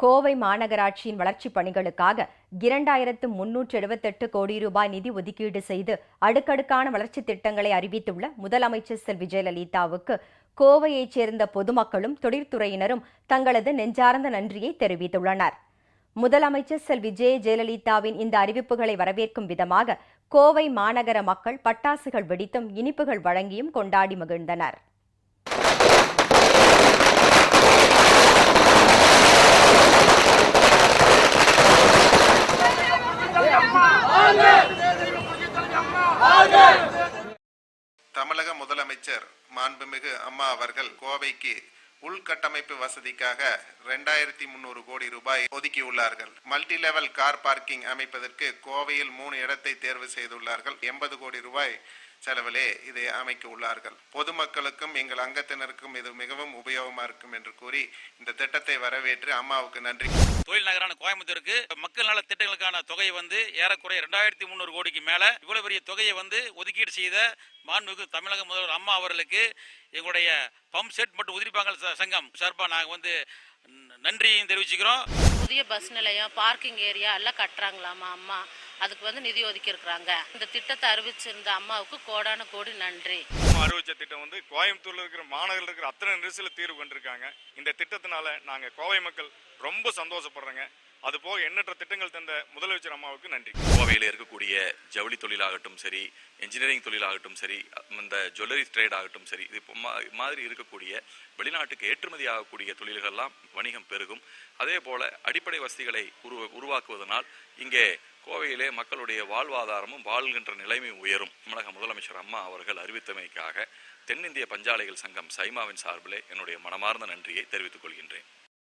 கோவை மாநகராட்சியின் வளர்ச்சிப் பணிகளுக்காக 2378 கோடி ரூபாய் நிதி ஒதுக்கீடு செய்து அடுக்கடுக்கான வளர்ச்சித் திட்டங்களை அறிவித்துள்ள முதலமைச்சர் செல்வி ஜெயலலிதாவுக்கு கோவையைச் சேர்ந்த பொதுமக்களும் தொழிற்துறையினரும் தங்களது நெஞ்சார்ந்த நன்றியை தெரிவித்துள்ளனர். முதலமைச்சர் செல்வி ஜெயலலிதாவின் இந்த அறிவிப்புகளை வரவேற்கும் விதமாக கோவை மாநகர மக்கள் பட்டாசுகள் வெடித்தும் இனிப்புகள் வழங்கியும் கொண்டாடி மகிழ்ந்தனர். தமிழக முதலமைச்சர் மாண்புமிகு அம்மா அவர்கள் கோவைக்கு உள்கட்டமைப்பு வசதிக்காக 2300 கோடி ரூபாய் ஒதுக்கியுள்ளார்கள். மல்டி லெவல் கார் பார்க்கிங் அமைப்பதற்கு கோவையில் 3 இடத்தை தேர்வு செய்துள்ளார்கள். 80 கோடி ரூபாய் செலவிலே இதை அமைக்க உள்ளார்கள். பொதுமக்களுக்கும் எங்கள் அங்கத்தினருக்கும் இது மிகவும் உபயோகமா இருக்கும் என்று கூறி இந்த திட்டத்தை வரவேற்று அம்மாவுக்கு நன்றி. தொழில் நகரான கோயம்புத்தூருக்கு மக்கள் நல திட்டங்களுக்கான தொகை ஏறக்குறைய 2300 கோடிக்கு மேல இவ்வளவு பெரிய தொகையை ஒதுக்கீடு செய்த மாண்புமிகு தமிழக முதல்வர் அம்மா அவர்களுக்கு எங்களுடைய பம்ப் செட் மற்றும் உதிரிபாகங்கள் சங்கம் சார்பா நாங்க நன்றியும் தெரிவிச்சுக்கிறோம். புதிய பஸ் நிலையம், பார்க்கிங் ஏரியா எல்லாம் கட்டுறாங்களாமா அம்மா, அதுக்கு நிதி ஒதுக்கி இருக்கிறாங்க. இந்த திட்டத்தை அறிவிச்சிருந்த அம்மாவுக்கு கோடான கோடி நன்றி. அறிவிச்ச திட்டம் கோயம்புத்தூர்ல இருக்கிற மாநகரில் இருக்கிற அத்தனை நெரிசல தீர்வு கண்டிருக்காங்க. இந்த திட்டத்தினால நாங்க கோவை மக்கள் ரொம்ப சந்தோஷப்படுறோங்க. அது போக எண்ணற்ற திட்டங்கள் தந்த முதலமைச்சர் அம்மாவுக்கு நன்றி. கோவையில் இருக்கக்கூடிய ஜவுளி தொழிலாகட்டும் சரி, என்ஜினியரிங் தொழிலாகட்டும் சரி, இந்த ஜுவல்லரி ட்ரேட் ஆகட்டும் சரி, இது மாதிரி இருக்கக்கூடிய வெளிநாட்டுக்கு ஏற்றுமதி ஆகக்கூடிய தொழில்கள்லாம் வணிகம் பெருகும். அதே போல அடிப்படை வசதிகளை உருவாக்குவதனால் இங்கே கோவையிலே மக்களுடைய வாழ்வாதாரமும் வாழ்கின்ற நிலைமையும் உயரும். தமிழக முதலமைச்சர் அம்மா அவர்கள் அறிவித்தமைக்காக தென்னிந்திய பஞ்சாலைகள் சங்கம் சைமாவின் சார்பிலே என்னுடைய மனமார்ந்த நன்றியை தெரிவித்துக் கொள்கின்றேன்.